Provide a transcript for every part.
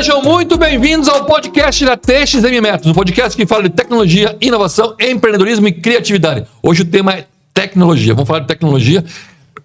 Sejam muito bem-vindos ao podcast da TXM Métodos, um podcast que fala de tecnologia, inovação, empreendedorismo e criatividade. Hoje o tema é tecnologia. Vamos falar de tecnologia.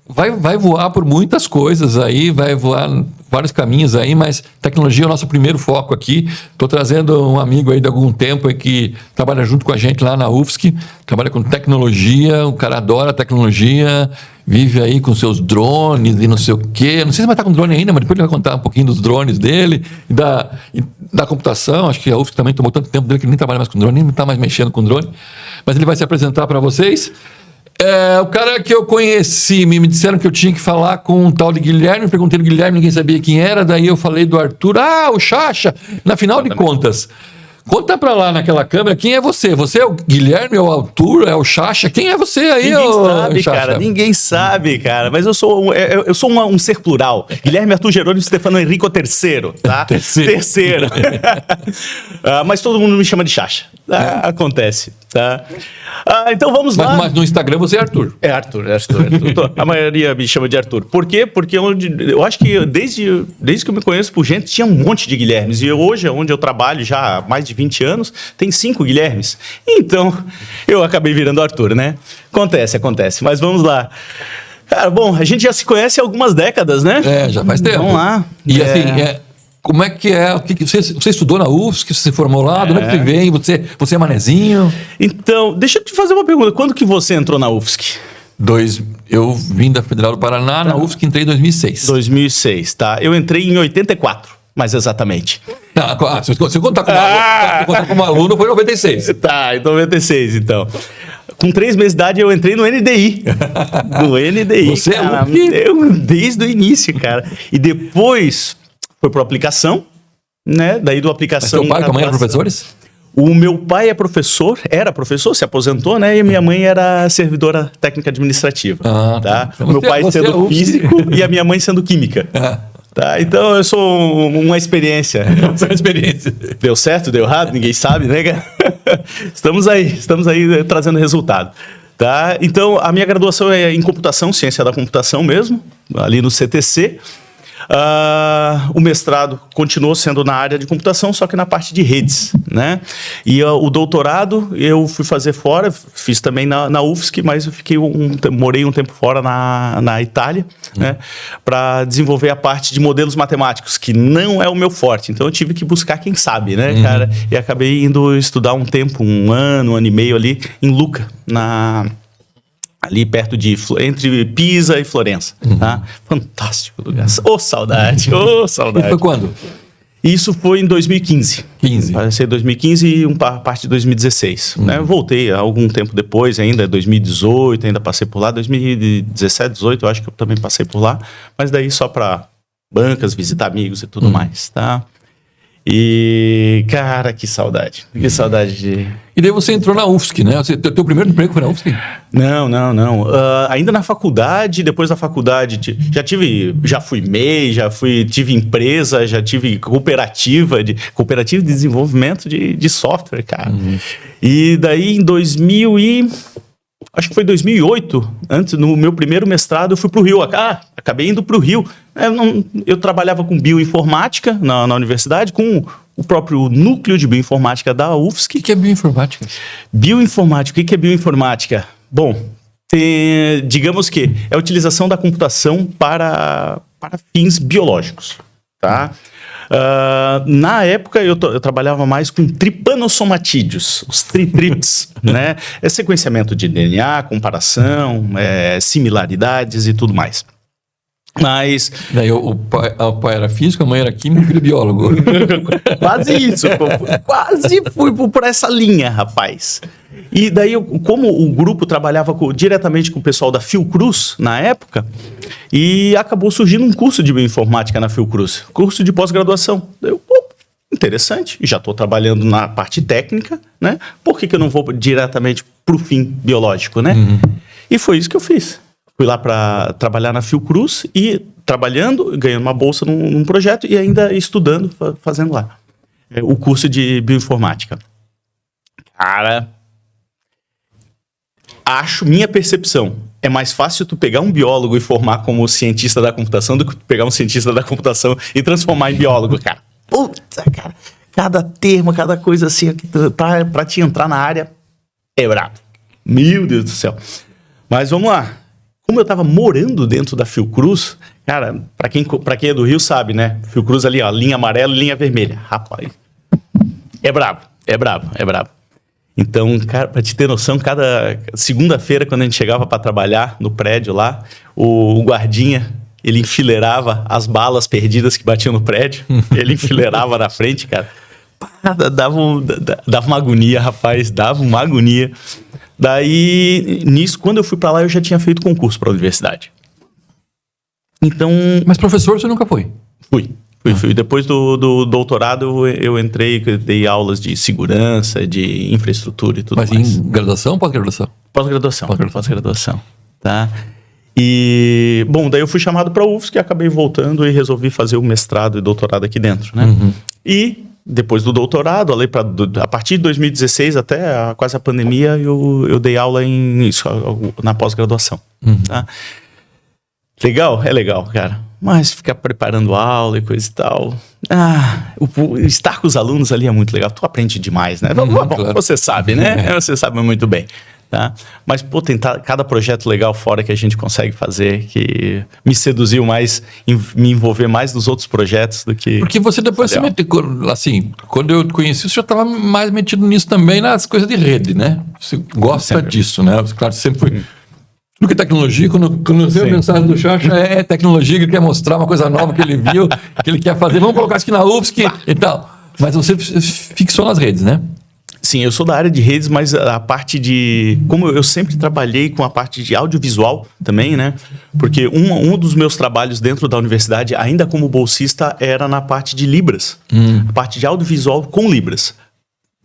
Vai voar por muitas coisas aí, vai voar vários caminhos aí, mas tecnologia é o nosso primeiro foco aqui. Estou trazendo um amigo aí de algum tempo aí que trabalha junto com a gente lá na UFSC, trabalha com tecnologia, o cara adora tecnologia, vive aí com seus drones e não sei o quê. Não sei se vai estar com drone ainda, mas depois ele vai contar um pouquinho dos drones dele e da computação. Acho que a UFSC também tomou tanto tempo dele que ele nem trabalha mais com drone, nem está mais mexendo com drone. Mas ele vai se apresentar para vocês. O cara que eu conheci, me disseram que eu tinha que falar com um tal de Guilherme, perguntei do Guilherme, ninguém sabia quem era, daí eu falei do Arthur, o Chacha. Na final de contas, conta pra lá naquela câmera, quem é você? Você é o Guilherme, é o Arthur, é o Chacha? Quem é você aí, Ninguém sabe, Chacha? cara, ninguém sabe, cara, mas eu sou um ser plural. Guilherme, Arthur, Jerônimo, Stefano, Henrico III, tá? Terceiro. Mas todo mundo me chama de Chacha, tá? Acontece, tá? Então vamos lá. Mas no Instagram você é Arthur. É Arthur. A maioria me chama de Arthur. Por quê? Porque eu acho que desde que eu me conheço por gente, tinha um monte de Guilhermes. E hoje, onde eu trabalho já há mais de 20 anos, tem 5 Guilhermes. Então, eu acabei virando Arthur, né? Acontece. Mas vamos lá. Cara, bom, a gente já se conhece há algumas décadas, né? Já faz tempo. Vamos lá. E assim, como é que é? Você estudou na UFSC, você se formou lá? De onde é que você vem? Você é manezinho? Então, deixa eu te fazer uma pergunta. Quando que você entrou na UFSC? Eu vim da Federal do Paraná, na UFSC entrei em 2006. 2006, tá? Eu entrei em 84, mais exatamente. Se eu contar como aluno, foi em 96. Tá, em 96, então. Com 3 meses de idade, eu entrei no NDI. No NDI. Você cara, desde o início, cara. E depois foi para aplicação, né? Daí do aplicação... Mas seu pai e tua mãe eram professores? O meu pai era professor, se aposentou, né? E minha mãe era servidora técnica administrativa. Tá? O meu pai sendo físico e a minha mãe sendo química. Tá? Então eu sou uma experiência. Deu certo, deu errado, ninguém sabe, né? Estamos aí trazendo resultado. Tá? Então a minha graduação é em computação, ciência da computação mesmo, ali no CTC. O mestrado continuou sendo na área de computação, só que na parte de redes, né? E o doutorado eu fui fazer fora, fiz também na UFSC, mas eu morei um tempo fora na Itália, né? Para desenvolver a parte de modelos matemáticos, que não é o meu forte. Então eu tive que buscar quem sabe, né, cara? E acabei indo estudar um tempo, um ano e meio ali em Lucca, ali perto entre Pisa e Florença. Tá? Fantástico lugar. Saudade. E foi quando? Isso foi em 2015. Passei 2015 e parte de 2016. Né? Voltei algum tempo depois ainda, 2018, ainda passei por lá. 2017, 2018, eu acho que eu também passei por lá. Mas daí só para bancas, visitar amigos e tudo mais, tá? E, cara, que saudade. Que saudade de... E daí você entrou na UFSC, né? Teu primeiro emprego foi na UFSC? Não. Ainda na faculdade, depois da faculdade, já fui MEI, tive empresa, já tive cooperativa de desenvolvimento de software, cara. E daí em acho que foi 2008, no meu primeiro mestrado, eu fui para o Rio. Acabei indo para o Rio. Eu trabalhava com bioinformática na universidade, com o próprio núcleo de bioinformática da UFSC. O que é bioinformática? Bioinformática, o que é bioinformática? Bom, digamos que é a utilização da computação para fins biológicos, tá? Na época eu trabalhava mais com tripanossomatídeos, os trips, né? É sequenciamento de DNA, comparação, similaridades e tudo mais. Mas... Daí o pai era físico, a mãe era químico e o filho biólogo. Quase isso, quase fui por essa linha, rapaz. E daí, como o grupo trabalhava diretamente com o pessoal da Fiocruz na época, e acabou surgindo um curso de bioinformática na Fiocruz, curso de pós-graduação. Interessante, já estou trabalhando na parte técnica, né? Por que eu não vou diretamente para o fim biológico, né? E foi isso que eu fiz. Fui lá para trabalhar na Fiocruz e trabalhando, ganhando uma bolsa num projeto e ainda estudando, fazendo lá o curso de bioinformática. Cara, minha percepção, é mais fácil tu pegar um biólogo e formar como cientista da computação do que tu pegar um cientista da computação e transformar em biólogo, cara. Puta, cara, cada termo, cada coisa assim, pra te entrar na área, é brabo. Meu Deus do céu. Mas vamos lá. Como eu tava morando dentro da Fiocruz, cara, pra quem é do Rio sabe, né? Fiocruz ali, ó, linha amarela e linha vermelha. Rapaz, é brabo. Então, cara, pra te ter noção, cada segunda-feira, quando a gente chegava pra trabalhar no prédio lá, o guardinha, ele enfileirava as balas perdidas que batiam no prédio. Ele enfileirava na frente, cara. Dava uma agonia, rapaz. Dava uma agonia. Daí, nisso, quando eu fui pra lá, eu já tinha feito concurso pra universidade. Então... Mas professor você nunca foi? Fui. Depois do doutorado, eu entrei, dei aulas de segurança, de infraestrutura e tudo mais. Mas em graduação ou pós-graduação? Pós-graduação, tá? E, bom, daí eu fui chamado para a UFSC e acabei voltando e resolvi fazer o mestrado e doutorado aqui dentro, né? Uhum. E depois do doutorado, a partir de 2016 até quase a pandemia, eu dei aula na pós-graduação, tá? Legal? É legal, cara. Mas ficar preparando aula e coisa e tal... estar com os alunos ali é muito legal. Tu aprende demais, né? Bom, claro. Você sabe, né? Você sabe muito bem. Tá? Mas, pô, tentar cada projeto legal fora que a gente consegue fazer, que me seduziu mais, me envolver mais nos outros projetos do que... Porque você depois se meteu, assim, quando eu te conheci, você já estava mais metido nisso também, nas coisas de rede, né? Você gosta disso, né? Claro, sempre foi... Tudo que é tecnologia, quando você a mensagem do Chacha é tecnologia, que ele quer mostrar uma coisa nova que ele viu, que ele quer fazer. Vamos colocar isso aqui na UFSC e tal. Mas você fixou nas redes, né? Sim, eu sou da área de redes, mas a parte de... Como eu sempre trabalhei com a parte de audiovisual também, né? Porque um dos meus trabalhos dentro da universidade, ainda como bolsista, era na parte de Libras. A parte de audiovisual com Libras.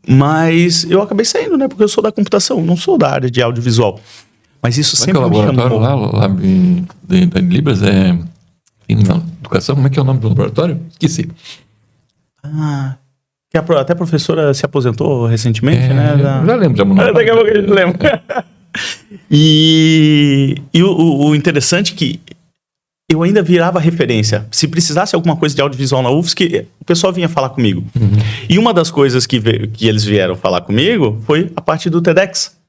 Mas eu acabei saindo, né? Porque eu sou da computação, não sou da área de audiovisual. Mas isso sempre me chamou. Lá de Libras educação, como é que é o nome do laboratório? Esqueci. Que até a professora se aposentou recentemente, né? Já lembro. Daqui a pouco a gente lembra. E o interessante é que eu ainda virava referência. Se precisasse alguma coisa de audiovisual na UFSC, o pessoal vinha falar comigo. E uma das coisas que eles vieram falar comigo foi a parte do TEDx.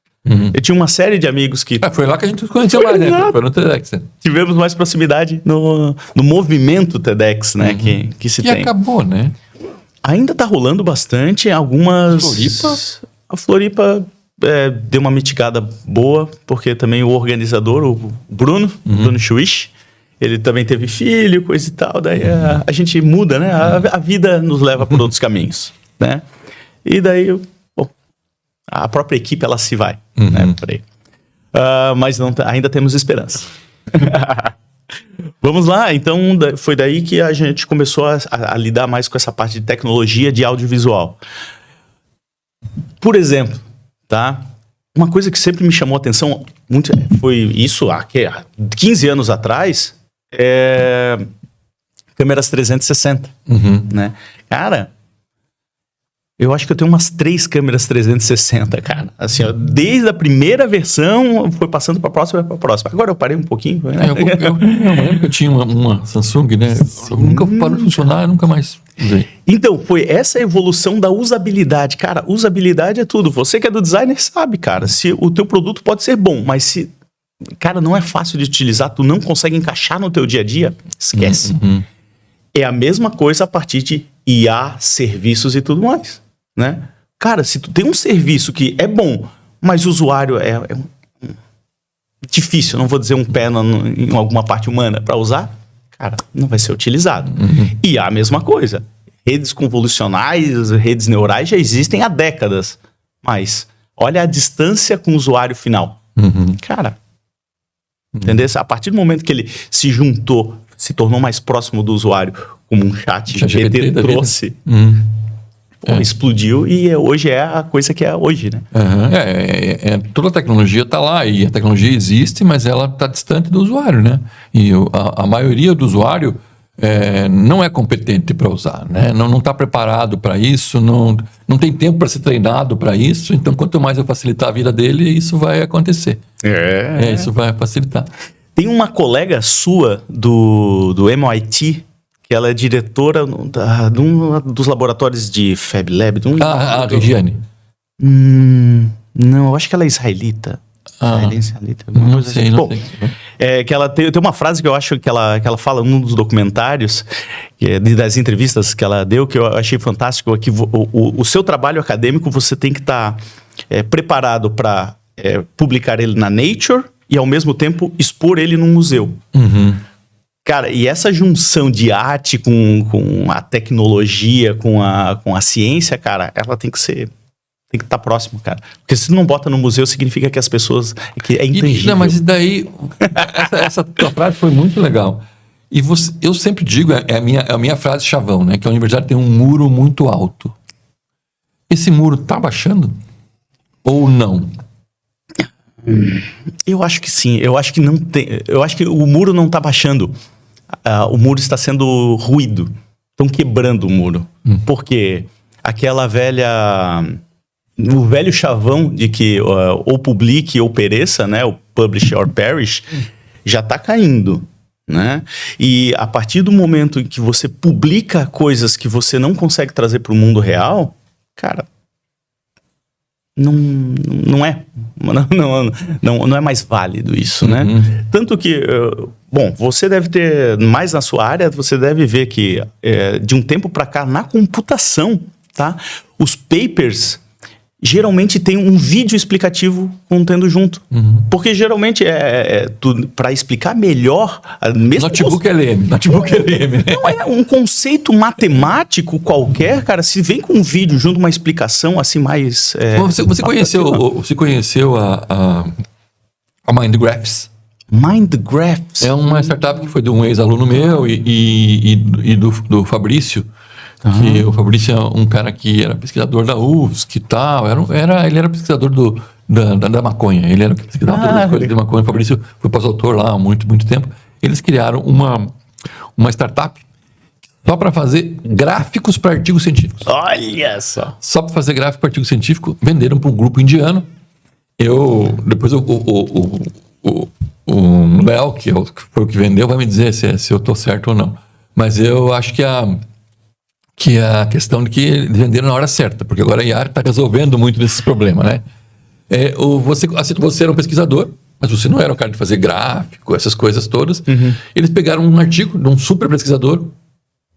Eu tinha uma série de amigos que... foi lá que a gente conheceu mais, né? Foi no TEDx. Né? Tivemos mais proximidade no movimento TEDx, né? Que se tem. E acabou, né? Ainda tá rolando bastante. Algumas... Floripa? A Floripa deu uma mitigada boa, porque também o organizador, o Bruno Schwich, ele também teve filho, coisa e tal. Daí a gente muda, né? A vida nos leva por outros caminhos, né? E daí... A própria equipe, ela se vai, né, por aí. Mas ainda temos esperança. Vamos lá, então foi daí que a gente começou a lidar mais com essa parte de tecnologia de audiovisual. Por exemplo, tá? Uma coisa que sempre me chamou a atenção muito foi isso há 15 anos atrás, câmeras 360, né? Cara... Eu acho que eu tenho umas 3 câmeras 360, cara. Assim, ó, desde a primeira versão, foi passando para a próxima. Agora eu parei um pouquinho. Né? Eu lembro que eu tinha uma Samsung, né? Eu nunca parou de funcionar, eu nunca mais usei. Então, foi essa evolução da usabilidade. Cara, usabilidade é tudo. Você que é do designer sabe, cara. Se o teu produto pode ser bom, mas se... Cara, não é fácil de utilizar, tu não consegue encaixar no teu dia a dia, esquece. É a mesma coisa a partir de IA, serviços e tudo mais. Né? Cara, se tu tem um serviço que é bom, mas o usuário é difícil, não vou dizer um pé em alguma parte humana para usar, cara, não vai ser utilizado. E a mesma coisa. Redes convolucionais, redes neurais já existem há décadas, mas olha a distância com o usuário final. Cara, entendeu? A partir do momento que ele se juntou, se tornou mais próximo do usuário, como um chat GPT trouxe... Explodiu e hoje é a coisa que é hoje, né? Toda a tecnologia está lá e a tecnologia existe, mas ela está distante do usuário, né? E a maioria do usuário não é competente para usar, né? Não está preparado para isso, não tem tempo para ser treinado para isso. Então, quanto mais eu facilitar a vida dele, isso vai acontecer. Isso vai facilitar. Tem uma colega sua do MIT, que ela é diretora de um dos laboratórios de Fab Lab. A Regiane. Não, eu acho que ela é israelita. Israelita, não sei, não sei. Que ela tem uma frase que eu acho que ela fala num dos documentários, das entrevistas que ela deu, que eu achei fantástico, que o seu trabalho acadêmico você tem que estar preparado para publicar ele na Nature e ao mesmo tempo expor ele num museu. Cara, e essa junção de arte com a tecnologia, com a ciência, cara, ela tem que estar próximo, cara. Porque se não bota no museu, significa que as pessoas... que é intangível. Não, mas daí... essa tua frase foi muito legal. E eu sempre digo, é a minha frase chavão, né? Que a universidade tem um muro muito alto. Esse muro tá baixando? Ou não? Eu acho que sim. Eu acho que não tem... Eu acho que o muro não tá baixando. O muro está sendo ruído. Estão quebrando o muro. Porque aquela o velho chavão de que ou publique ou pereça, né? O publish or perish, já está caindo, né? E a partir do momento em que você publica coisas que você não consegue trazer para o mundo real, cara, não é mais válido isso, né? Tanto que, você deve ter, mais na sua área, você deve ver que de um tempo para cá, na computação, tá? Os papers geralmente tem um vídeo explicativo contendo junto. Porque geralmente para explicar melhor... Notebook LM. Né? Não é um conceito matemático qualquer, cara. Se vem com um vídeo junto, uma explicação assim mais... Você conheceu a MindGraphs? MindGraphs? É uma startup que foi de um ex-aluno meu e do Fabrício. Que o Fabrício é um cara que era pesquisador da UFSC e tal. Ele era pesquisador da maconha. Ele era pesquisador das coisas de maconha. O Fabrício foi pós-doutor lá há muito, muito tempo. Eles criaram uma startup só para fazer gráficos para artigos científicos. Olha só! Só para fazer gráfico para artigo científico. Venderam para um grupo indiano. Depois o Léo, que foi o que vendeu, vai me dizer se eu estou certo ou não. Mas eu acho que a questão de que eles venderam na hora certa, porque agora a IA está resolvendo muito desses problemas, né? Você era um pesquisador, mas você não era um cara de fazer gráfico, essas coisas todas. Eles pegaram um artigo de um super pesquisador,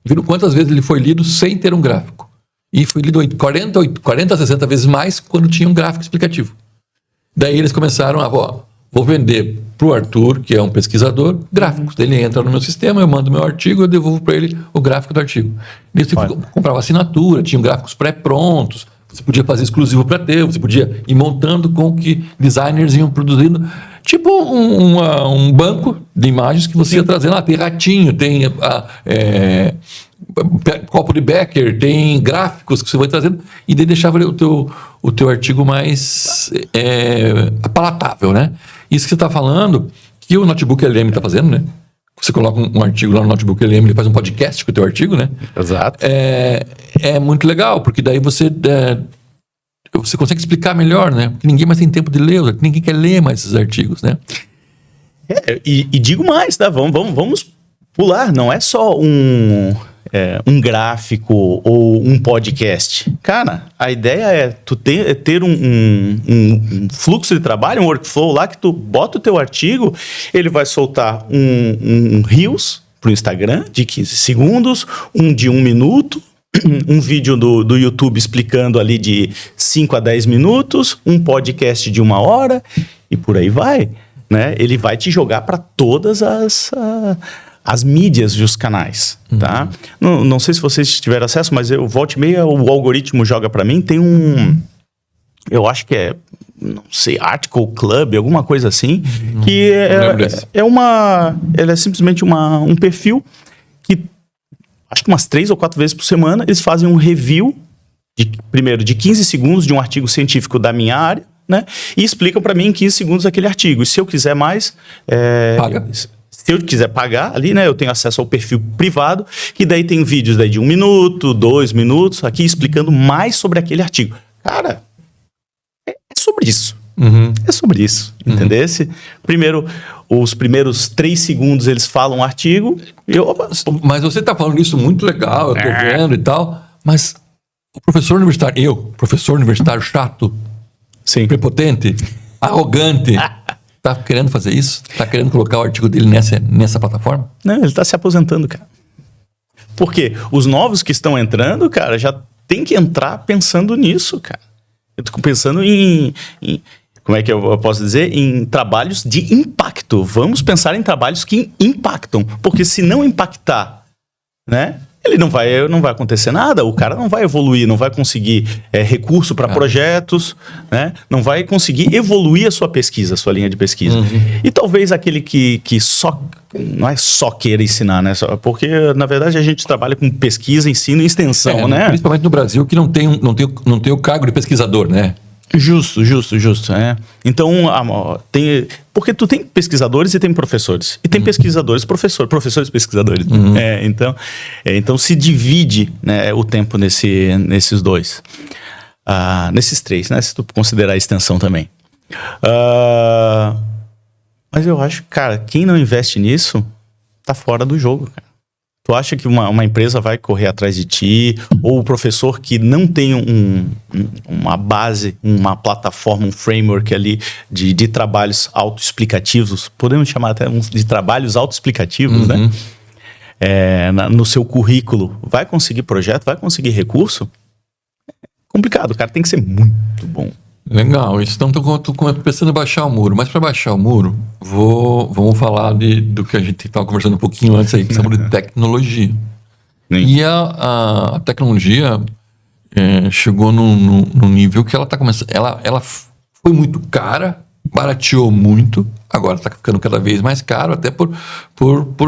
viram quantas vezes ele foi lido sem ter um gráfico. E foi lido 40 a 60 vezes mais quando tinha um gráfico explicativo. Daí eles começaram vou vender para o Arthur, que é um pesquisador, gráficos. Ele entra no meu sistema, eu mando meu artigo, eu devolvo para ele o gráfico do artigo. Ele comprava assinatura, tinha gráficos pré-prontos, você podia fazer exclusivo para ter, você podia ir montando com que designers iam produzindo. Tipo um banco de imagens que você ia trazendo lá. Tem ratinho, tem copo de Becker, tem gráficos que você vai trazendo, e daí deixava o teu artigo mais palatável, né? Isso que você está falando, que o Notebook LM está fazendo, né? Você coloca um artigo lá no Notebook LM, ele faz um podcast com o teu artigo, né? Exato. É muito legal, porque daí você consegue explicar melhor, né? Porque ninguém mais tem tempo de ler, ninguém quer ler mais esses artigos, né? E digo mais, tá? Vamos pular. Não é só um gráfico ou um podcast. Cara, a ideia é tu ter um fluxo de trabalho, um workflow lá que tu bota o teu artigo, ele vai soltar um Reels pro Instagram de 15 segundos, um de 1 minuto, um vídeo do YouTube explicando ali de 5 a 10 minutos, um podcast de 1 hora e por aí vai, né? Ele vai te jogar para todas as mídias e os canais, tá? Não sei se vocês tiveram acesso, mas eu volta e meia o algoritmo joga para mim, tem eu acho que não sei, Article Club, alguma coisa assim, que ele é simplesmente um perfil que acho que umas 3 ou 4 vezes por semana eles fazem um review primeiro de 15 segundos de um artigo científico da minha área, né? E explicam para mim em 15 segundos aquele artigo. E se eu quiser mais, paga. Se eu quiser pagar ali, né, eu tenho acesso ao perfil privado, que daí tem vídeos daí de 1 minuto, 2 minutos, aqui explicando mais sobre aquele artigo. Cara, é sobre isso. É sobre isso, entendesse? Primeiro, os primeiros 3 segundos eles falam um artigo e opa. Mas você está falando isso muito legal, eu estou vendo e tal, mas o professor universitário chato, sim, prepotente, arrogante, está querendo fazer isso? Está querendo colocar o artigo dele nessa plataforma? Não, ele está se aposentando, cara. Porque os novos que estão entrando, cara, já tem que entrar pensando nisso, cara. Eu tô pensando em como é que eu posso dizer? Em trabalhos de impacto. Vamos pensar em trabalhos que impactam. Porque se não impactar, né? Ele não vai acontecer nada, o cara não vai evoluir, não vai conseguir recurso para projetos, né? Não vai conseguir evoluir a sua pesquisa, a sua linha de pesquisa. E talvez aquele que só, não é só queira ensinar, né? Porque, na verdade, a gente trabalha com pesquisa, ensino e extensão, né? Principalmente no Brasil, que não tem o cargo de pesquisador, né? Justo. Então, porque tu tem pesquisadores e tem professores. E tem pesquisadores, professores pesquisadores. Então se divide, né, o tempo nesses dois. Nesses 3, né? Se tu considerar a extensão também. Mas eu acho, cara, quem não investe nisso tá fora do jogo, cara. Tu acha que uma empresa vai correr atrás de ti? Ou o professor que não tem uma base, uma plataforma, um framework ali de trabalhos autoexplicativos, podemos chamar até de trabalhos autoexplicativos, né? No seu currículo, vai conseguir projeto, vai conseguir recurso? É complicado, o cara tem que ser muito bom. Legal, então estou pensando em baixar o muro, mas para baixar o muro, vamos falar do que a gente estava conversando um pouquinho antes aí, que estamos de tecnologia. Sim. E a tecnologia chegou num nível que ela está começando, ela foi muito cara, barateou muito, agora está ficando cada vez mais caro, até por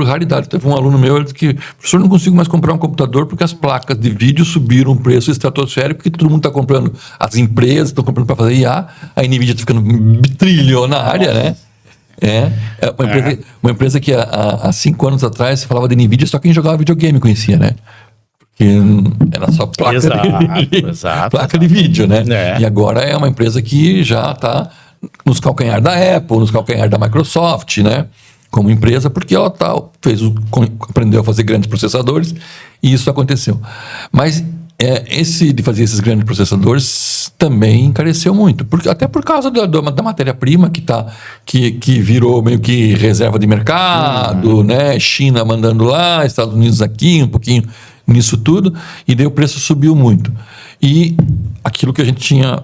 raridade. Teve um aluno meu, ele disse que, professor, não consigo mais comprar um computador porque as placas de vídeo subiram o preço estratosférico, porque todo mundo está comprando, as empresas estão comprando para fazer IA, a NVIDIA está ficando trilionária, né? Uma empresa que há 5 anos atrás se falava de NVIDIA, só quem jogava videogame conhecia, né? Porque era só placa, placa de vídeo, né? E agora é uma empresa que já está nos calcanhar da Apple, nos calcanhar da Microsoft, né? Como empresa, porque ela aprendeu a fazer grandes processadores e isso aconteceu. Mas esse de fazer esses grandes processadores também encareceu muito, até por causa da matéria-prima que virou meio que reserva de mercado, né? China mandando lá, Estados Unidos aqui, um pouquinho nisso tudo, e daí o preço subiu muito. E aquilo que a gente tinha...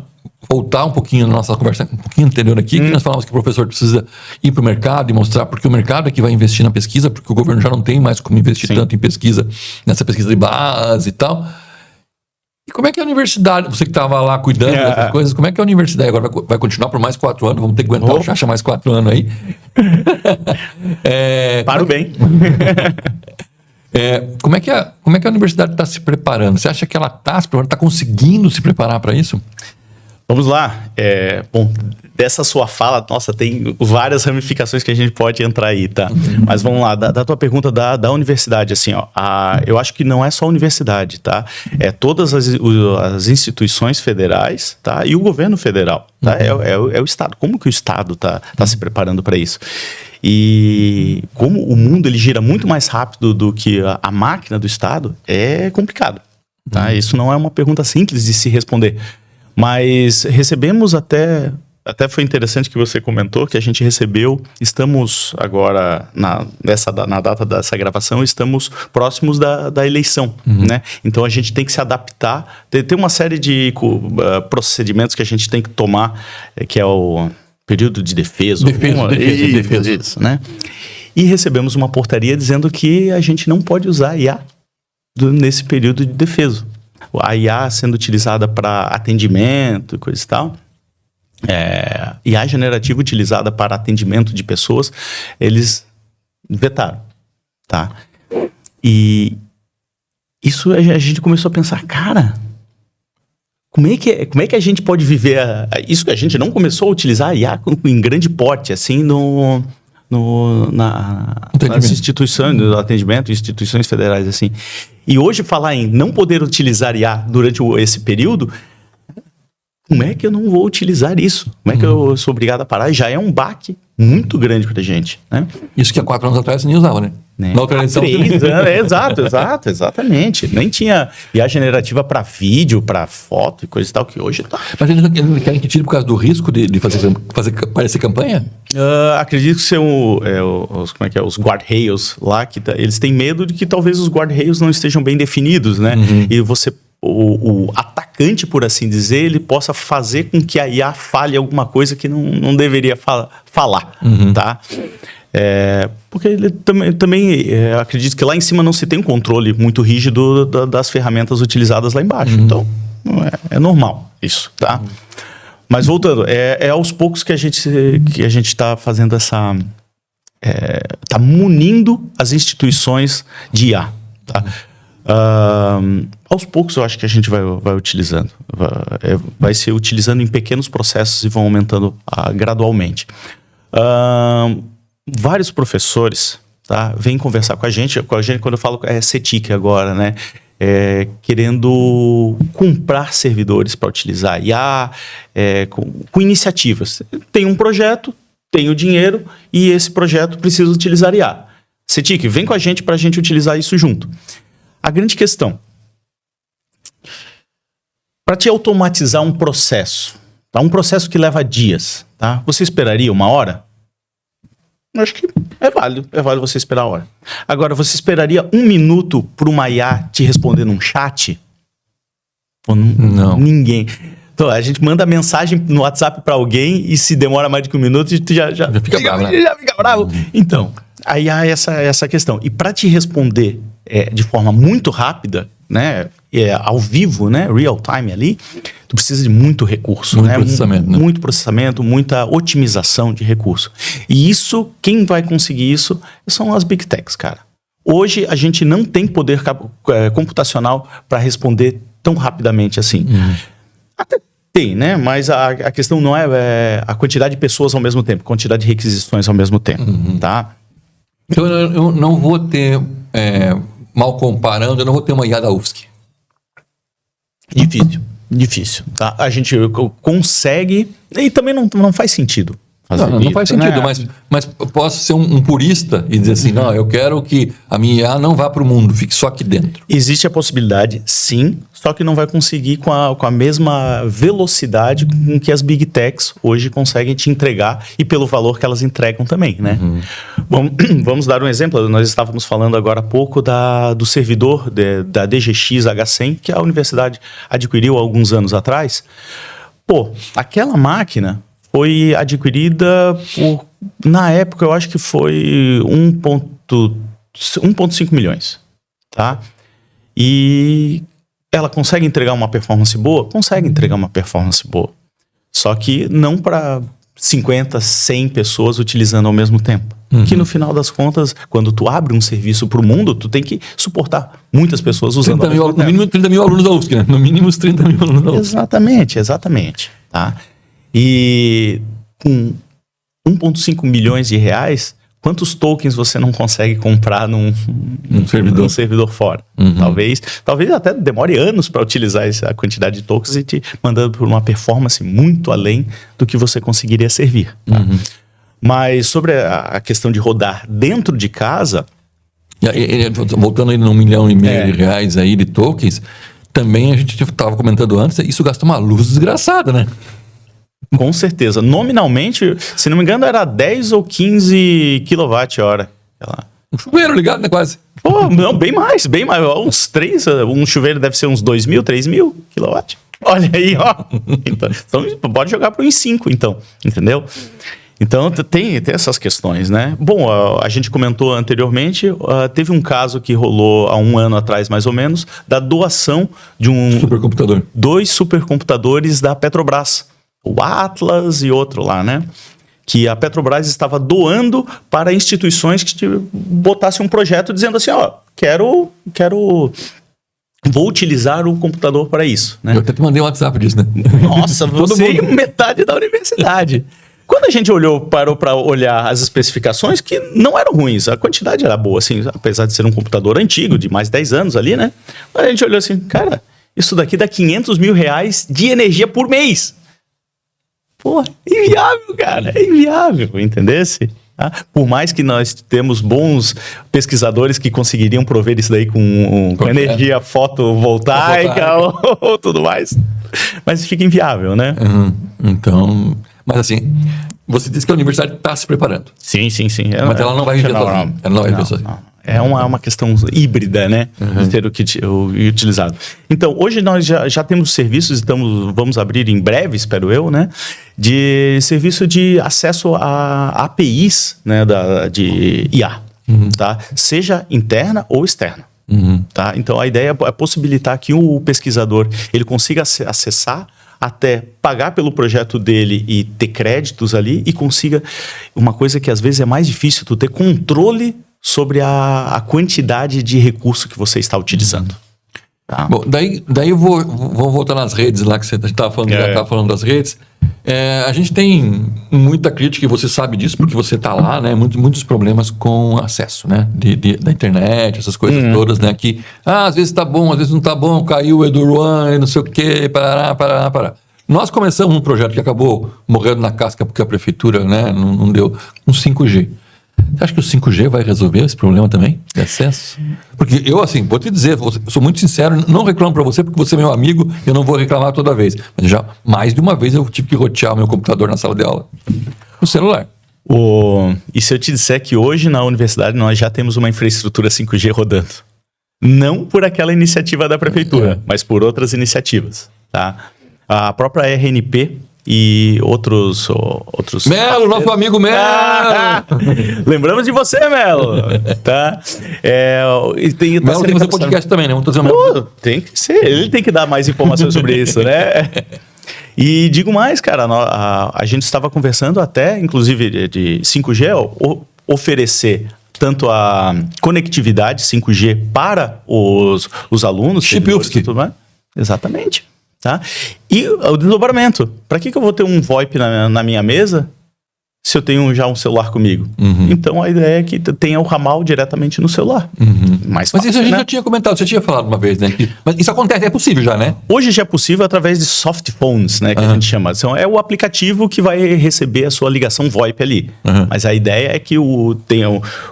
voltar um pouquinho na nossa conversa um pouquinho anterior aqui, que nós falamos que o professor precisa ir para o mercado e mostrar, porque o mercado é que vai investir na pesquisa, porque o governo já não tem mais como investir tanto em pesquisa, nessa pesquisa de base e tal. E como é que a universidade, você que estava lá cuidando dessas coisas, como é que a universidade agora vai continuar por mais 4 anos? Vamos ter que aguentar o Chacha mais 4 anos aí. Paro bem. Como é que a universidade está se preparando? Você acha que ela está se preparando, está conseguindo se preparar para isso? Vamos lá. Bom, dessa sua fala, nossa, tem várias ramificações que a gente pode entrar aí, tá? Mas vamos lá, da tua pergunta da universidade, assim, ó. Eu acho que não é só a universidade, tá? Todas as instituições federais, tá? E o governo federal, tá? É o Estado. Como que o Estado tá se preparando para isso? E como o mundo ele gira muito mais rápido do que a máquina do Estado, é complicado, tá? Isso não é uma pergunta simples de se responder. Mas recebemos até foi interessante que você comentou que a gente recebeu, estamos agora, na data dessa gravação, estamos próximos da eleição, né? Então a gente tem que se adaptar, tem uma série de procedimentos que a gente tem que tomar, que é o período de defesa. Defesa, isso, né? E recebemos uma portaria dizendo que a gente não pode usar IA nesse período de defesa. A IA sendo utilizada para atendimento e coisa e tal, IA generativa utilizada para atendimento de pessoas, eles vetaram, tá? E isso a gente começou a pensar, cara, como é que a gente pode viver isso que a gente não começou a utilizar a IA em grande porte, assim, nas instituições do atendimento, instituições federais, assim. E hoje falar em não poder utilizar IA durante esse período como é que eu não vou utilizar isso? Como é que eu sou obrigado a parar? Já é um baque muito grande pra gente, né? Isso que há 4 anos atrás você nem usava, né? Na outra edição. 3 anos, exatamente. Nem tinha IA generativa para vídeo, para foto e coisa e tal, que hoje tá. Mas eles não querem que tire por causa do risco de fazer parecer campanha? Acredito que são os guardrails lá, que eles têm medo de que talvez os guardrails não estejam bem definidos, né? E o atacante, por assim dizer, ele possa fazer com que a IA fale alguma coisa que não deveria falar, tá? Porque ele também acredito que lá em cima não se tem um controle muito rígido das ferramentas utilizadas lá embaixo. Então, é normal isso, tá? Mas voltando, é aos poucos que a gente está fazendo essa... Está munindo as instituições de IA, tá? Aos poucos eu acho que a gente vai utilizando. Vai se utilizando em pequenos processos e vão aumentando gradualmente. Vários professores, tá, vêm conversar com a gente quando eu falo CETIC agora, né? Querendo comprar servidores para utilizar IA, com iniciativas. Tem um projeto, tem o dinheiro e esse projeto precisa utilizar IA. CETIC, vem com a gente para a gente utilizar isso junto. A grande questão, para te automatizar um processo, tá? Um processo que leva dias, tá? Você esperaria 1 hora? Eu acho que é válido você esperar a hora. Agora, você esperaria 1 minuto para uma IA te responder num chat? Não. Ninguém. Então, a gente manda mensagem no WhatsApp para alguém e se demora mais de 1 minuto, tu já fica bravo, né? Já fica bravo. Então, aí há essa questão. E para te responder de forma muito rápida, né, ao vivo, né, real time ali, tu precisa de muito recurso, muito né? Processamento, né? Muito processamento, muita otimização de recurso. E isso, quem vai conseguir isso são as Big Techs, cara. Hoje a gente não tem poder computacional para responder tão rapidamente assim. Até tem, né? Mas a questão não é a quantidade de pessoas ao mesmo tempo, a quantidade de requisições ao mesmo tempo, tá? Então eu não vou ter, mal comparando, eu não vou ter uma IA da UFSC. Difícil. Tá? A gente consegue, e também não faz sentido. Não faz sentido, né? mas eu posso ser um purista e dizer assim, não, eu quero que a minha IA não vá para o mundo, fique só aqui dentro. Existe a possibilidade, sim, só que não vai conseguir com a mesma velocidade com que as Big Techs hoje conseguem te entregar e pelo valor que elas entregam também, né? Vamos dar um exemplo. Nós estávamos falando agora há pouco do servidor da DGX H100 que a universidade adquiriu há alguns anos atrás. Pô, aquela máquina foi adquirida por, na época, eu acho que foi 1,5 milhões, tá? E ela consegue entregar uma performance boa? Consegue entregar uma performance boa. Só que não para 50, 100 pessoas utilizando ao mesmo tempo. Que no final das contas, quando tu abre um serviço para o mundo, tu tem que suportar muitas pessoas usando ao mesmo tempo. No mínimo 30 mil alunos da UFSC, né? No mínimo os 30 mil alunos da UFSC. Exatamente. Tá? E com 1,5 milhões de reais, quantos tokens você não consegue comprar num servidor fora? Talvez até demore anos para utilizar essa quantidade de tokens e te mandando por uma performance muito além do que você conseguiria servir. Tá? Mas sobre a questão de rodar dentro de casa... Voltando aí no 1,5 milhão de reais aí de tokens, também a gente estava comentando antes, isso gasta uma luz desgraçada, né? Com certeza. Nominalmente, se não me engano, era 10 ou 15 kWh. Um chuveiro ligado, né? Quase. Pô, não, bem mais. Uns 3, um chuveiro deve ser uns 2 mil, 3 mil kW. Olha aí, ó. Então pode jogar para uns 5, então. Entendeu? Então, tem essas questões, né? Bom, a gente comentou anteriormente, teve um caso que rolou há 1 ano atrás, mais ou menos, da doação de supercomputador. 2 supercomputadores da Petrobras. O Atlas e outro lá, né? Que a Petrobras estava doando para instituições que botassem um projeto dizendo assim, ó, vou utilizar o computador para isso, né? Eu até te mandei um WhatsApp disso, né? Nossa, você e metade da universidade. Quando a gente parou para olhar as especificações, que não eram ruins, a quantidade era boa, assim, apesar de ser um computador antigo, de mais de 10 anos ali, né? Mas a gente olhou assim, cara, Isso daqui dá 500 mil reais de energia por mês. Pô, inviável, cara. É inviável, entendesse? Tá? Por mais que nós temos bons pesquisadores que conseguiriam prover isso daí com energia fotovoltaica ou tudo mais. Mas fica inviável, né? Então, mas assim, você disse que a universidade está se preparando. Sim. Mas ela não vai viver sozinha. Ela não vai viver sozinha. É uma questão híbrida, né? De ter o que utilizado. Então, hoje nós já temos serviços, vamos abrir em breve, espero eu, né? De serviço de acesso a APIs, né? De IA, tá? Seja interna ou externa. Tá? Então, a ideia é possibilitar que o pesquisador ele consiga acessar, até pagar pelo projeto dele e ter créditos ali, e consiga uma coisa que às vezes é mais difícil, tu ter controle sobre a quantidade de recurso que você está utilizando. Tá? Bom, daí eu vou voltar nas redes lá que você estava falando, já estava falando das redes. A gente tem muita crítica, e você sabe disso, porque você está lá, né? Muitos problemas com acesso, né? Da internet, essas coisas todas, né? Que às vezes está bom, às vezes não está bom, caiu o EduRun, não sei o quê, parará. Nós começamos um projeto que acabou morrendo na casca porque a prefeitura, né, não deu um 5G. Você acha que o 5G vai resolver esse problema também de acesso? Porque eu, assim, vou te dizer, sou muito sincero, não reclamo para você porque você é meu amigo e eu não vou reclamar toda vez. Mas já mais de uma vez eu tive que rotear o meu computador na sala de aula. O celular. E se eu te disser que hoje na universidade nós já temos uma infraestrutura 5G rodando? Não por aquela iniciativa da prefeitura, mas por outras iniciativas, tá? A própria RNP e outros Melo, nosso amigo Melo! Lembramos de você, Melo! Tá? Melo tem que fazer podcast também, né? Tem que ser, ele tem que dar mais informações sobre isso, né? E digo mais, cara, a gente estava conversando até, inclusive, de 5G, oferecer tanto a conectividade 5G para os alunos. Chip UFSC. Exatamente. Tá? E o desdobramento. Para que eu vou ter um VoIP na minha mesa se eu tenho já um celular comigo? Então a ideia é que tenha o ramal diretamente no celular. Mais fácil, mas isso a gente já tinha comentado, você tinha falado uma vez, né? Mas isso acontece, é possível já, né? Hoje já é possível através de soft phones, né? Que a gente chama. Então, é o aplicativo que vai receber a sua ligação VoIP ali. Mas a ideia é que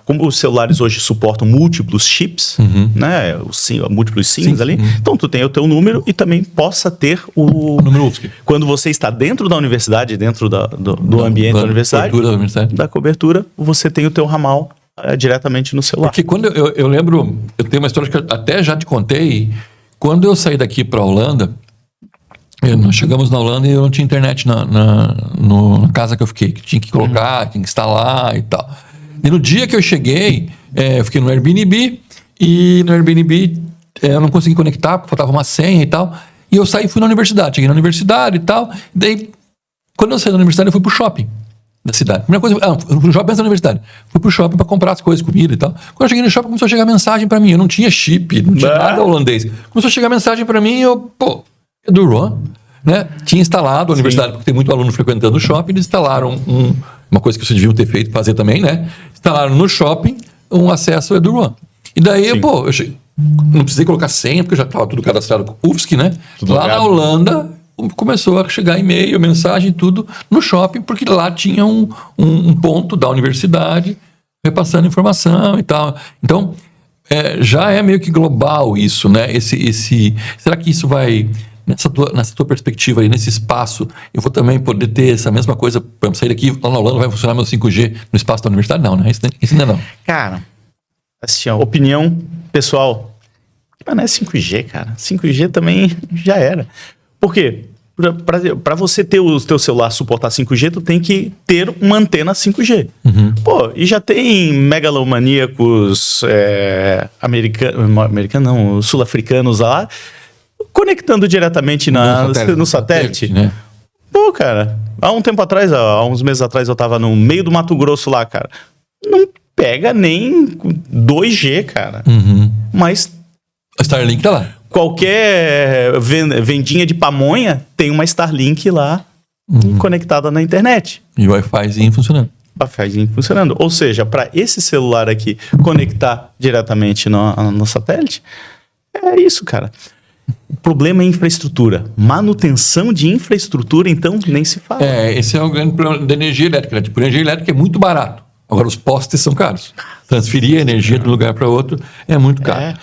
como os celulares hoje suportam múltiplos chips, né? Múltiplos SIMs ali. Então tu tem o teu número e também possa ter o número UFSC. Quando você está dentro da universidade, dentro do ambiente da universidade, da cobertura, você tem o teu ramal diretamente no celular. Porque quando eu lembro, eu tenho uma história que eu até já te contei. Quando eu saí daqui para a Holanda, nós chegamos na Holanda e eu não tinha internet na casa que eu fiquei, que tinha que colocar, tinha que instalar e tal. E no dia que eu cheguei, eu fiquei no Airbnb, e no Airbnb eu não consegui conectar, porque faltava uma senha e tal. E eu saí e fui na universidade, cheguei na universidade e tal. Daí, quando eu saí da universidade, eu fui pro shopping da cidade. Primeira coisa, eu fui pro shopping antes da universidade. Fui pro shopping para comprar as coisas, comida e tal. Quando eu cheguei no shopping, começou a chegar mensagem para mim. Eu não tinha chip, não tinha nada holandês. Começou a chegar mensagem para mim e eu, EduRun, né? Tinha instalado a universidade, porque tem muito aluno frequentando o shopping, eles instalaram uma coisa que vocês deviam ter feito, fazer também, né? Instalaram no shopping um acesso ao EduRun. E daí, eu não precisei colocar senha, porque já estava tudo cadastrado com o UFSC, né? Tudo lá na Holanda, começou a chegar e-mail, mensagem, tudo no shopping, porque lá tinha um ponto da universidade repassando informação e tal. Então, já é meio que global isso, né? Será que isso vai, nessa tua perspectiva aí, nesse espaço, eu vou também poder ter essa mesma coisa, para sair daqui, lá na Holanda vai funcionar meu 5G no espaço da universidade? Não, né? Isso ainda não. Cara, assim, opinião pessoal, mas não é 5G, cara. 5G também já era. Por quê? Para você ter o teu celular suportar 5G, tu tem que ter uma antena 5G. E já tem megalomaníacos sul-africanos lá, conectando diretamente no satélite. Né? Cara, há uns meses atrás, eu tava no meio do Mato Grosso lá, cara. Não pega nem 2G, cara. Mas a Starlink tá lá. Qualquer vendinha de pamonha tem uma Starlink lá conectada na internet. E o Wi-Fizinho funcionando. Ou seja, para esse celular aqui conectar diretamente no satélite, é isso, cara. O problema é infraestrutura. Manutenção de infraestrutura, então, nem se fala. Esse é o grande problema da energia elétrica. Né? Tipo, a energia elétrica é muito barato. Agora, os postes são caros. Transferir a energia de um lugar para outro é muito caro.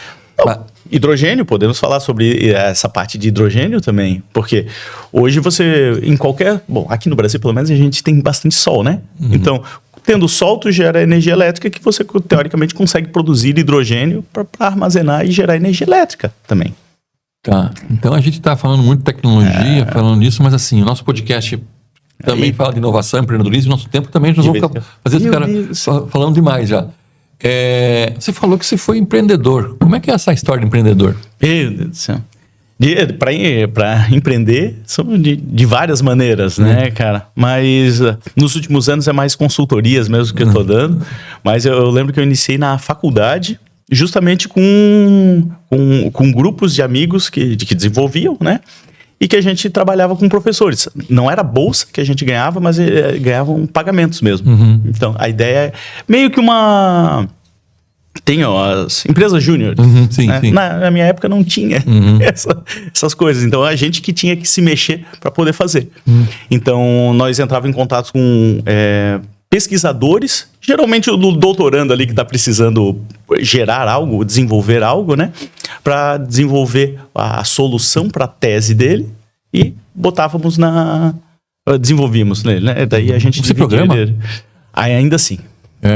Hidrogênio, podemos falar sobre essa parte de hidrogênio também, porque hoje você, em qualquer... Bom, aqui no Brasil, pelo menos, a gente tem bastante sol, né? Então, tendo sol, tu gera energia elétrica que você, teoricamente, consegue produzir hidrogênio para armazenar e gerar energia elétrica também. Tá, então a gente está falando muito de tecnologia, falando disso, mas assim, o nosso podcast também fala de inovação, empreendedorismo, nosso tempo também nós vamos fazer esse cara falando demais já. Você falou que você foi empreendedor. Como é que é essa história de empreendedor? Meu Deus do céu. Para empreender, são de várias maneiras, né, cara? Mas nos últimos anos é mais consultorias mesmo que eu tô dando. Mas eu lembro que eu iniciei na faculdade, justamente com grupos de amigos que desenvolviam, né? E que a gente trabalhava com professores. Não era bolsa que a gente ganhava, mas ganhavam pagamentos mesmo. Então, a ideia é meio que uma... Tem as empresas júnior. Sim, né? sim. Na minha época não tinha essas coisas. Então, a gente que tinha que se mexer para poder fazer. Então, nós entrávamos em contato com pesquisadores, geralmente o doutorando ali que está precisando gerar algo, desenvolver algo, né? Para desenvolver a solução para a tese dele e botávamos desenvolvíamos nele, né? Daí a gente... Você programa? Ainda assim.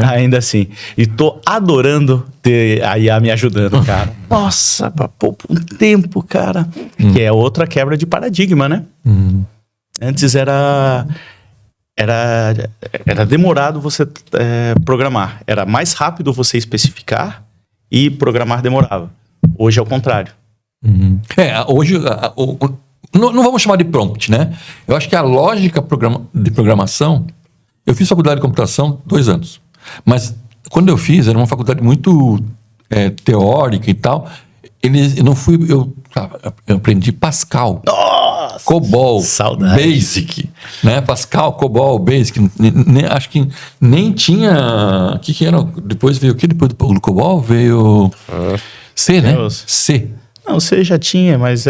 Ainda assim. E tô adorando ter a IA me ajudando, cara. Nossa, pra pouco tempo, cara. Que é outra quebra de paradigma, né? Antes era demorado você programar. Era mais rápido você especificar e programar demorava. Hoje é o contrário. Hoje... Não vamos chamar de prompt, né? Eu acho que a lógica de programação... Eu fiz faculdade de computação 2 anos. Mas quando eu fiz, era uma faculdade muito teórica e tal. Eu aprendi Pascal. Nossa! COBOL. Saudade. Basic. Né? Pascal, COBOL, Basic. Acho que nem tinha... O que era? Depois veio o que? Depois do COBOL veio... C, né? C. Não, você já tinha, mas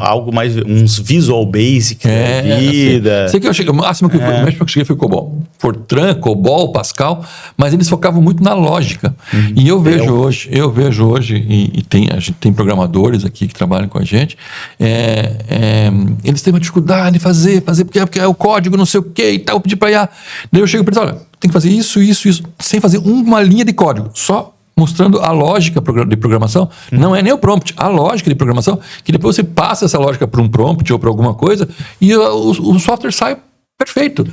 algo mais, uns Visual Basic da vida. Sei que eu cheguei, o máximo que eu cheguei foi COBOL. Fortran, COBOL, Pascal, mas eles focavam muito na lógica. E eu vejo hoje, e a gente tem programadores aqui que trabalham com a gente, eles têm uma dificuldade de fazer, porque é o código, não sei o que e tal, eu pedi para IA. Daí eu chego para eles, olha, tem que fazer isso, sem fazer uma linha de código, só mostrando a lógica de programação. Não é nem o prompt, a lógica de programação, que depois você passa essa lógica para um prompt ou para alguma coisa e o software sai perfeito.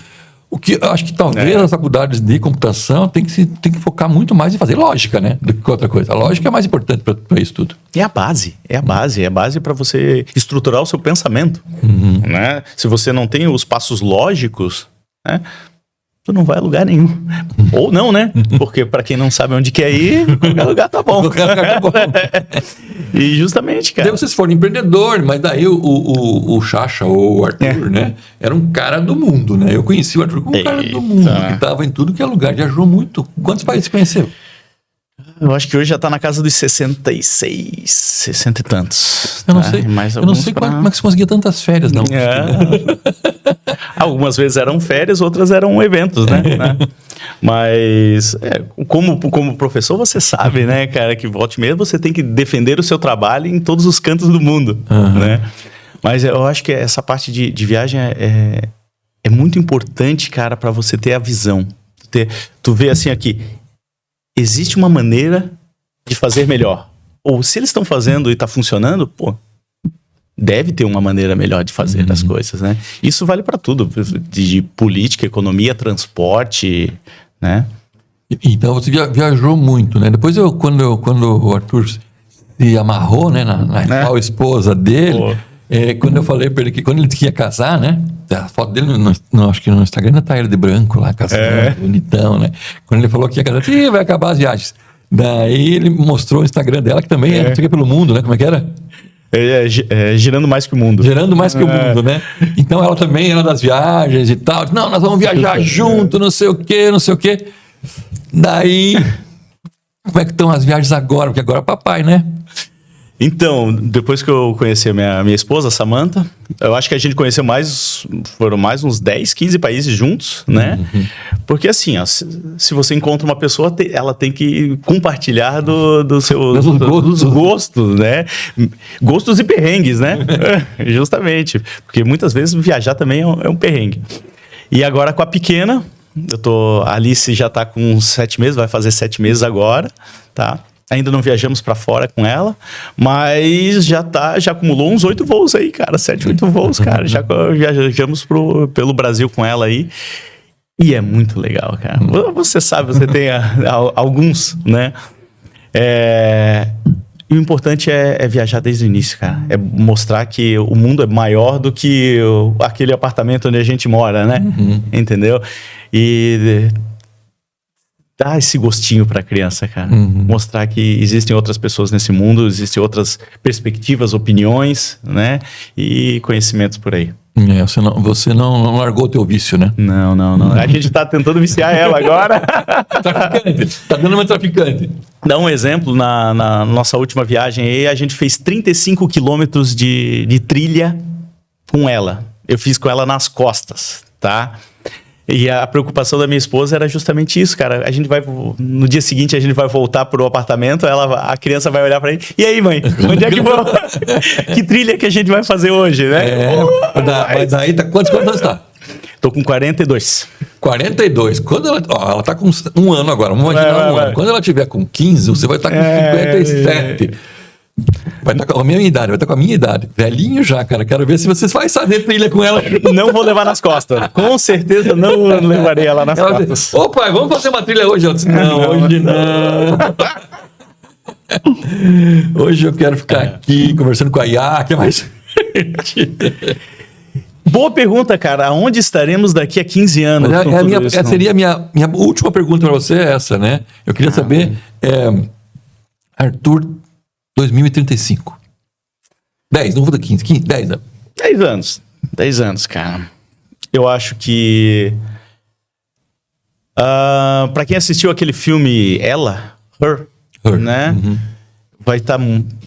O que eu acho que talvez as faculdades de computação tem que focar muito mais em fazer lógica, né, do que outra coisa. A lógica é mais importante para isso tudo. É a base para você estruturar o seu pensamento. Né? Se você não tem os passos lógicos, né, tu não vai a lugar nenhum. Ou não, né? Porque para quem não sabe onde quer ir, qualquer lugar tá bom. E justamente, cara. Daí vocês foram empreendedor, mas daí o Chacha ou o Arthur, né? Era um cara do mundo, né? Eu conheci o Arthur como um cara do mundo, que estava em tudo que é lugar, viajou muito. Quantos países conheceu? Eu acho que hoje já tá na casa dos 66, 60 e tantos. Eu não sei, como é que você conseguia tantas férias, não. Algumas vezes eram férias, outras eram eventos, né? Mas, como professor, você sabe, né, cara, que volta e meia você tem que defender o seu trabalho em todos os cantos do mundo, né? Mas eu acho que essa parte de viagem é muito importante, cara, para você ter a visão. Tu vê assim aqui, existe uma maneira de fazer melhor. Ou se eles estão fazendo e está funcionando, deve ter uma maneira melhor de fazer as coisas, né? Isso vale para tudo, de política, economia, transporte, né? Então você viajou muito, né? Depois quando o Arthur se amarrou, né, na atual esposa dele, quando eu falei para ele que quando ele ia casar, né? A foto dele, acho que no Instagram ainda tá ele de branco lá, casando, bonitão, né? Quando ele falou que ia casar, vai acabar as viagens. Daí ele mostrou o Instagram dela, que também não sei o que, pelo mundo, né? Como é que era? Girando mais que o mundo. Girando mais que o mundo, né? Então ela também era das viagens e tal. Não, nós vamos viajar junto, não sei o quê. Daí, como é que estão as viagens agora? Porque agora é papai, né? Então, depois que eu conheci a minha esposa, Samantha, eu acho que a gente conheceu foram mais uns 10, 15 países juntos, né? Porque assim, ó, se você encontra uma pessoa, ela tem que compartilhar dos gostos, né? Gostos e perrengues, né? Justamente, porque muitas vezes viajar também é um perrengue. E agora com a pequena, a Alice já tá com 7 meses, vai fazer 7 meses agora, tá? Ainda não viajamos para fora com ela, mas já acumulou uns 8 voos aí, cara. 7, 8 voos, cara. Já viajamos pelo Brasil com ela aí. E é muito legal, cara. Você sabe, você tem alguns, né? E o importante é viajar desde o início, cara. É mostrar que o mundo é maior do que aquele apartamento onde a gente mora, né? Entendeu? E dar esse gostinho pra criança, cara. Mostrar que existem outras pessoas nesse mundo, existem outras perspectivas, opiniões, né? E conhecimentos por aí. Você não largou o teu vício, né? Não. A gente tá tentando viciar ela agora. Traficante. Tá dando uma traficante. Dá um exemplo, na nossa última viagem aí, a gente fez 35 quilômetros de trilha com ela. Eu fiz com ela nas costas, tá? E a preocupação da minha esposa era justamente isso, cara. No dia seguinte, a gente vai voltar pro apartamento, a criança vai olhar pra ele. E aí, mãe? Onde é que vamos? Que trilha que a gente vai fazer hoje, né? Mas daí, quantos anos tá? Tô com 42. 42. Quando ela tá com 1 ano agora, vamos imaginar 1 ano. Quando ela tiver com 15, você vai estar com 57. Vai estar com a minha idade, velhinho já, cara. Quero ver se vocês fazem fazer trilha com ela. Não vou levar nas costas. Com certeza não levarei ela nas costas. Diz, ô pai, vamos fazer uma trilha hoje? Ela disse, não, hoje não. Hoje eu quero ficar aqui conversando com a Iá, que é mais... Boa pergunta, cara. Aonde estaremos daqui a 15 anos? Essa seria a minha última pergunta para você, né? Eu queria saber, Arthur... 2035. 10, não vou dar 15, 10 anos. 10 anos. 10 anos, cara. Eu acho que... pra quem assistiu aquele filme Ela, Her. Né?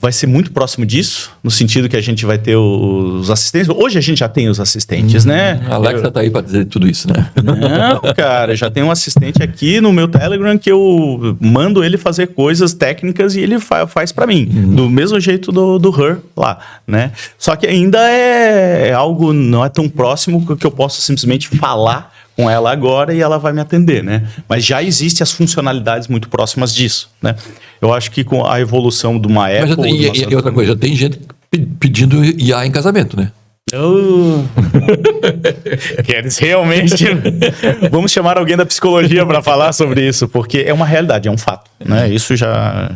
Vai ser muito próximo disso, no sentido que a gente vai ter os assistentes. Hoje a gente já tem os assistentes, né? A Alexa tá aí para dizer tudo isso, né? Não, cara, já tem um assistente aqui no meu Telegram que eu mando ele fazer coisas técnicas e ele faz para mim, do mesmo jeito do Her lá, né? Só que ainda é algo, não é tão próximo que eu possa simplesmente falar com ela agora e ela vai me atender, né? Mas já existem as funcionalidades muito próximas disso, né? Eu acho que com a evolução de uma Apple... E outra coisa, já tem gente pedindo IA em casamento, né? Queres realmente... Vamos chamar alguém da psicologia para falar sobre isso, porque é uma realidade, é um fato, né? Isso já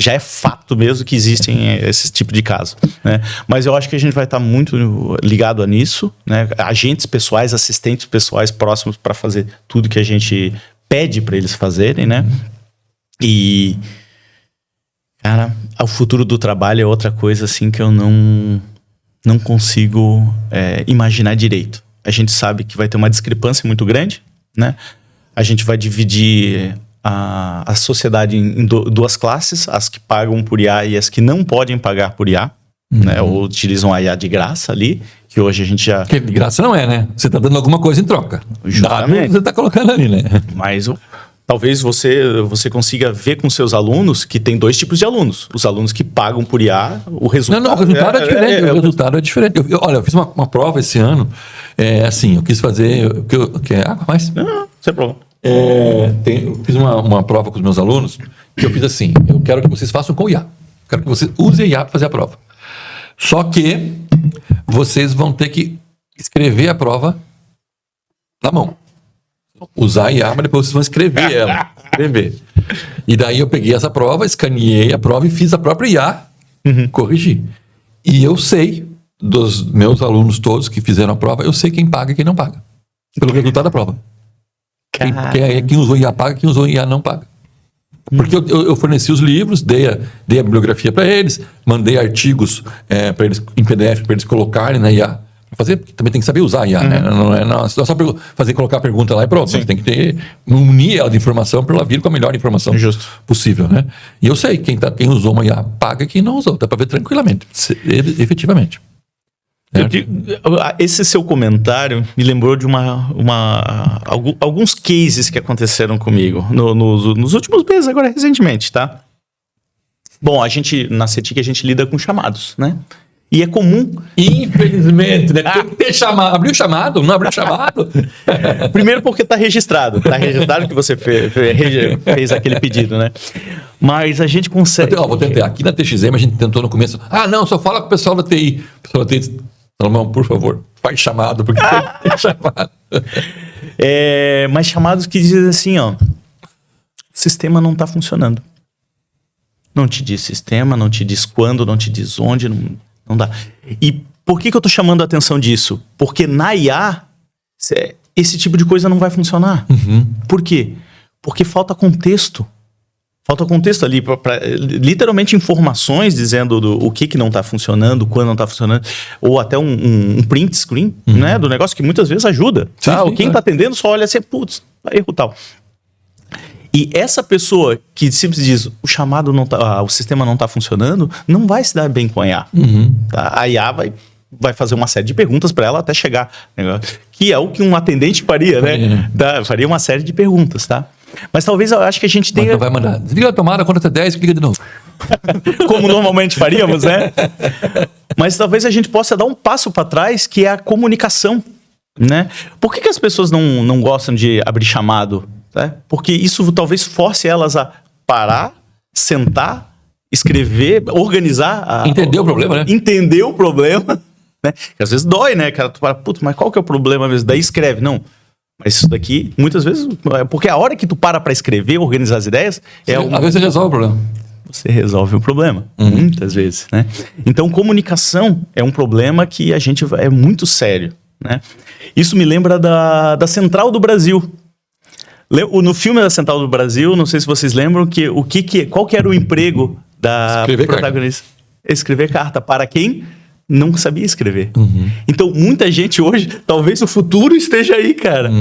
é fato mesmo que existem esse tipo de caso, né? Mas eu acho que a gente vai estar muito ligado a nisso, né? Agentes pessoais, assistentes pessoais próximos para fazer tudo que a gente pede para eles fazerem, né? E, cara, o futuro do trabalho é outra coisa assim que eu não consigo imaginar direito. A gente sabe que vai ter uma discrepância muito grande, né? A gente vai dividir a sociedade em duas classes, as que pagam por IA e as que não podem pagar por IA, né? Ou utilizam a IA de graça ali, que hoje a gente já... Que de graça não é, né? Você tá dando alguma coisa em troca. Justamente. Você tá colocando ali, né? Mas... Talvez você consiga ver com seus alunos que tem 2 tipos de alunos. Os alunos que pagam por IA, o resultado... Não, o resultado é diferente. O resultado é diferente. Olha, eu fiz uma prova esse ano, assim, eu quis fazer... Quer água mais? Não, sem problema. Eu fiz uma prova com os meus alunos, que eu fiz assim, eu quero que vocês façam com IA. Eu quero que vocês usem IA para fazer a prova. Só que vocês vão ter que escrever a prova na mão. Usar a IA, mas depois vocês vão escrever ela. E daí eu peguei essa prova, escaneei a prova e fiz a própria IA, corrigi. E eu sei, dos meus alunos todos que fizeram a prova, eu sei quem paga e quem não paga. Pelo resultado da prova. Quem usou IA paga, quem usou IA não paga. Porque eu forneci os livros, dei a bibliografia para eles, mandei artigos para eles em PDF para eles colocarem na IA, fazer, porque também tem que saber usar a IA, né? Não é só colocar a pergunta lá e pronto. Você tem que unir ela de informação para ela vir com a melhor informação possível, né? E eu sei, quem usou uma IA paga e quem não usou. Dá para ver tranquilamente, efetivamente. Esse seu comentário me lembrou de alguns cases que aconteceram comigo nos últimos meses, agora recentemente, tá? Bom, na CETIC a gente lida com chamados, né? E é comum... Infelizmente, né? Tem que ter chamado. Abriu o chamado? Não abriu o chamado? Primeiro porque tá registrado. Tá registrado que você fez aquele pedido, né? Mas a gente consegue... Vou tentar. Aqui na TXM a gente tentou no começo. Não, só fala com o pessoal da TI. O pessoal da TI... Salomão, por favor, faz chamado, porque tem que ter chamado. Mas chamados que dizem assim, ó... O sistema não tá funcionando. Não te diz sistema, não te diz quando, não te diz onde... Não dá. E por que eu tô chamando a atenção disso? Porque na IA, esse tipo de coisa não vai funcionar. Por quê? Porque falta contexto. Falta contexto ali, literalmente informações dizendo o que não tá funcionando, quando não tá funcionando. Ou até um print screen, né, do negócio que muitas vezes ajuda. Sim, Quem tá atendendo só olha assim, putz, erro tal. E essa pessoa que simplesmente diz o sistema não está funcionando, não vai se dar bem com a IA. Tá? A IA vai fazer uma série de perguntas para ela até chegar. Que é o que um atendente faria, né? Faria uma série de perguntas, tá? Mas talvez eu acho que a gente tenha... Mas não vai mandar. Desliga a tomada, conta até 10, clica de novo. Como normalmente faríamos, né? Mas talvez a gente possa dar um passo para trás, que é a comunicação, né? Por que as pessoas não gostam de abrir chamado? Porque isso talvez force elas a parar, sentar, escrever, organizar. Entender o problema, né? Entender o problema, né? Que às vezes dói, né? Cara, tu fala, mas qual que é o problema mesmo? Daí escreve. Não, mas isso daqui, muitas vezes... Porque a hora que tu para escrever, organizar as ideias... Às vezes você resolve o problema. Você resolve o problema, muitas vezes, né? Então, comunicação é um problema que é muito sério, né? Isso me lembra da Central do Brasil. No filme da Central do Brasil, não sei se vocês lembram, qual que era o emprego da protagonista? Escrever carta para quem não sabia escrever. Então, muita gente hoje, talvez o futuro esteja aí, cara.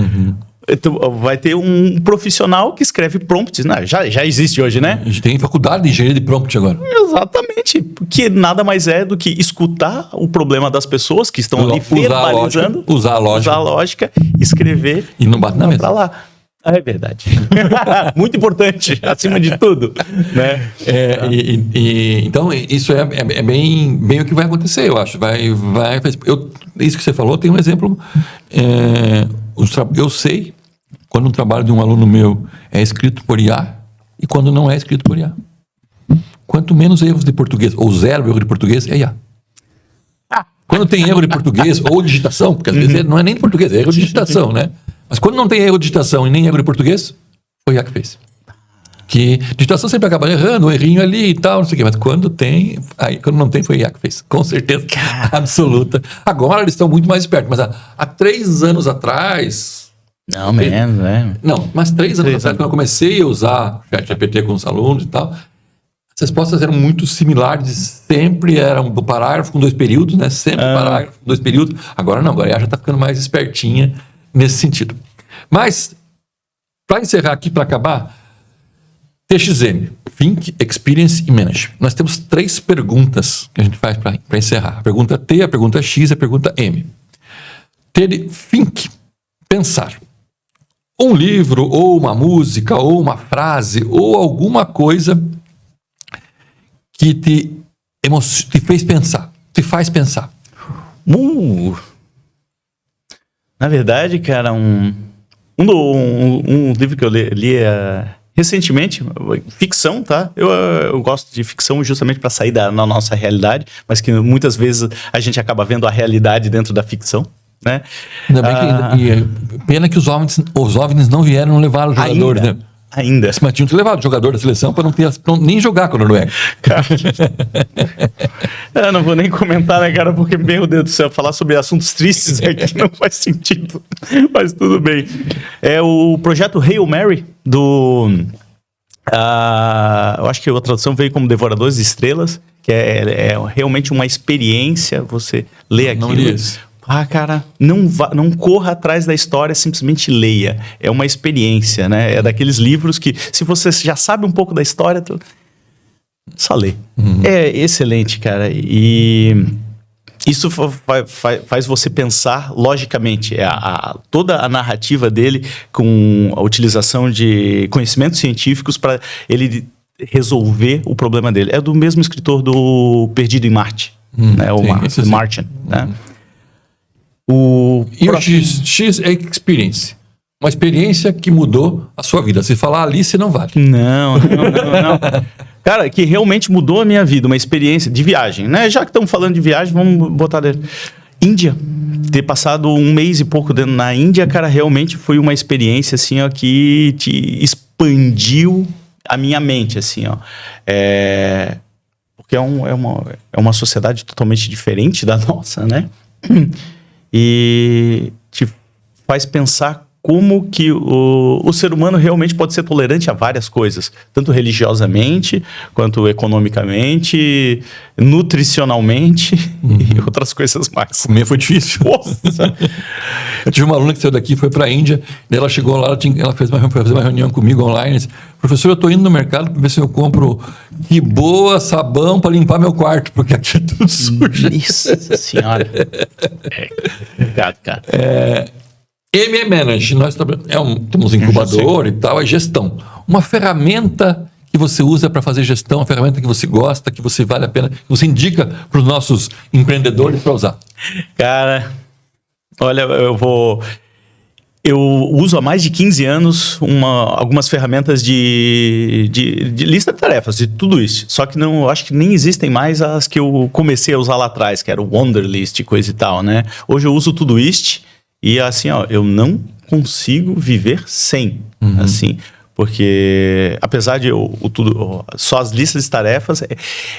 Então, vai ter um profissional que escreve prompts. Já existe hoje, né? A gente tem faculdade de engenharia de prompt agora. Exatamente. Que nada mais é do que escutar o problema das pessoas que estão ali verbalizando. Usar a lógica, escrever. E não bate na mesa. Pra lá. É verdade. Muito importante, acima de tudo, né? Então, isso é bem o que vai acontecer, eu acho. Isso que você falou, tem um exemplo. Eu sei quando um trabalho de um aluno meu é escrito por IA e quando não é escrito por IA. Quanto menos erros de português, ou zero erro de português, é IA. Quando tem erro de português ou digitação, porque às vezes não é nem de português, é erro de digitação, né? Mas quando não tem erro de digitação e nem erro de português, foi IA que fez. Que digitação sempre acaba errando, um errinho ali e tal, não sei o quê. Mas quando não tem, foi IA que fez. Com certeza absoluta. Agora eles estão muito mais espertos. Mas há 3 anos atrás... Não, menos, né? Não, mas 3 anos atrás, quando eu comecei a usar o ChatGPT com os alunos e tal, as respostas eram muito similares. Sempre era um parágrafo com 2 períodos, né? Sempre parágrafo com 2 períodos. Agora não, agora a IA já está ficando mais espertinha nesse sentido. Mas, para encerrar aqui, para acabar, TXM, Think, Experience e Manage. Nós temos 3 perguntas que a gente faz para encerrar. A pergunta T, a pergunta X e a pergunta M. T de Think, pensar. Um livro, ou uma música, ou uma frase, ou alguma coisa que te fez pensar, te faz pensar. Na verdade, cara, um livro que eu li recentemente, ficção, tá? Eu gosto de ficção justamente para sair da nossa realidade, mas que muitas vezes a gente acaba vendo a realidade dentro da ficção, né? Ainda bem pena que os OVNIs não vieram, não levaram o jogador, né? Ainda. Mas tinham que ter levado o jogador da seleção para nem jogar com a Noruega. Cara, eu não vou nem comentar, né, cara? Porque, meu Deus do céu, falar sobre assuntos tristes aqui não faz sentido. Mas tudo bem. É o projeto Hail Mary, eu acho que a tradução veio como Devoradores de Estrelas, que é realmente uma experiência, você lê aquilo. Não li isso. cara, não corra atrás da história, simplesmente leia. É uma experiência, né? É daqueles livros que, se você já sabe um pouco da história, só lê. É excelente, cara. E isso faz você pensar logicamente. Toda a narrativa dele, com a utilização de conhecimentos científicos para ele resolver o problema dele. É do mesmo escritor do Perdido em Marte, né? O Martian, né? E o X Experience? Uma experiência que mudou a sua vida. Se falar Alice, não vale. Não. Cara, que realmente mudou a minha vida. Uma experiência de viagem, né? Já que estamos falando de viagem, vamos botar dentro. Índia. Ter passado 1 mês e pouco dentro na Índia, cara, realmente foi uma experiência, assim, ó, que te expandiu a minha mente, assim, ó. Porque é uma sociedade totalmente diferente da nossa, né? E te faz pensar como que o ser humano realmente pode ser tolerante a várias coisas, tanto religiosamente, quanto economicamente, nutricionalmente e outras coisas mais. Comer foi difícil. Nossa. Eu tive uma aluna que saiu daqui e foi para a Índia, daí ela chegou lá, ela fez uma reunião comigo online, disse, professor, eu estou indo no mercado para ver se eu compro que boa sabão para limpar meu quarto, porque aqui é tudo sujo. Nossa senhora. Obrigado, cara. Manage, nós temos incubador e tal, é gestão. Uma ferramenta que você usa para fazer gestão, uma ferramenta que você gosta, que você vale a pena, que você indica para os nossos empreendedores para usar. Cara, olha, eu uso há mais de 15 anos algumas ferramentas de lista de tarefas, de tudo isso. Só que eu acho que nem existem mais as que eu comecei a usar lá atrás, que era o Wunderlist e coisa e tal, né? Hoje eu uso o Todoist e assim, ó, eu não consigo viver sem, assim, porque apesar de só as listas de tarefas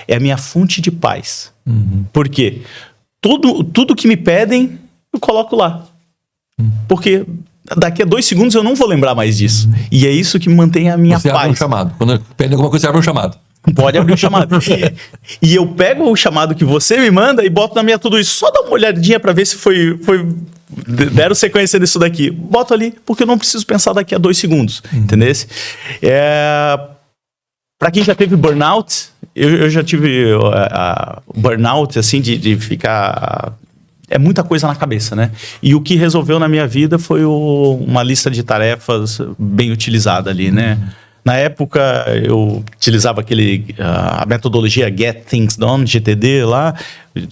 é a minha fonte de paz. Porque tudo que me pedem, eu coloco lá. Porque daqui a 2 segundos eu não vou lembrar mais disso. E é isso que mantém a minha você paz. Abre um chamado. Quando pede alguma coisa, você abre um chamado. Pode abrir o chamado. E eu pego o chamado que você me manda e boto na minha tudo isso. Só dá uma olhadinha para ver se deram sequência disso daqui. Boto ali, porque eu não preciso pensar daqui a 2 segundos. Entendeu? Para quem já teve burnout, eu já tive burnout, assim, de ficar... É muita coisa na cabeça, né? E o que resolveu na minha vida foi uma lista de tarefas bem utilizada ali, né? Na época, eu utilizava a metodologia Get Things Done, GTD lá.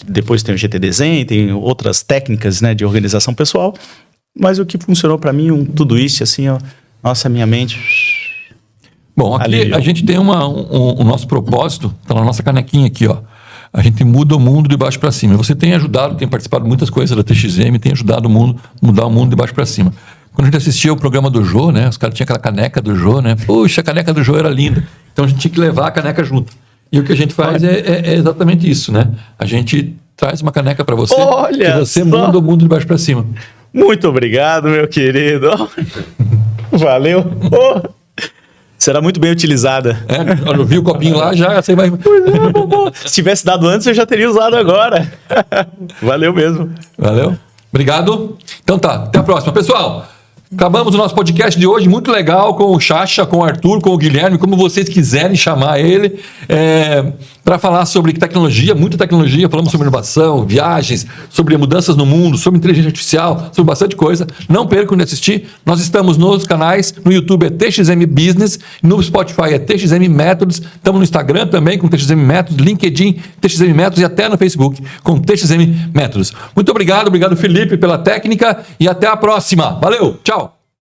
Depois tem o GTD Zen, tem outras técnicas, né, de organização pessoal. Mas o que funcionou para mim, tudo isso, assim, ó, nossa, minha mente... Bom, aqui a gente tem o nosso propósito, tá na nossa canequinha aqui, ó. A gente muda o mundo de baixo para cima. Você tem ajudado, tem participado de muitas coisas da TXM, tem ajudado mudar o mundo de baixo para cima. Quando a gente assistia o programa do Jô, né? Os caras tinham aquela caneca do Jô, né? Puxa, a caneca do Jô era linda. Então a gente tinha que levar a caneca junto. E o que a gente faz é exatamente isso, né? A gente traz uma caneca para você, olha, que você muda o mundo de baixo para cima. Muito obrigado, meu querido. Valeu. Será muito bem utilizada. Eu vi o copinho lá, já você vai... Se tivesse dado antes, eu já teria usado agora. Valeu mesmo. Valeu. Obrigado. Então tá, até a próxima. Pessoal, acabamos o nosso podcast de hoje, muito legal, com o Chacha, com o Arthur, com o Guilherme, como vocês quiserem chamar ele, para falar sobre tecnologia, muita tecnologia. Falamos sobre inovação, viagens, sobre mudanças no mundo, sobre inteligência artificial, sobre bastante coisa. Não percam de assistir. Nós estamos nos canais, no YouTube é TXM Business, no Spotify é TXM Métodos, estamos no Instagram também com TXM Métodos, LinkedIn, TXM Métodos e até no Facebook com TXM Métodos. Muito obrigado Felipe pela técnica e até a próxima. Valeu, tchau!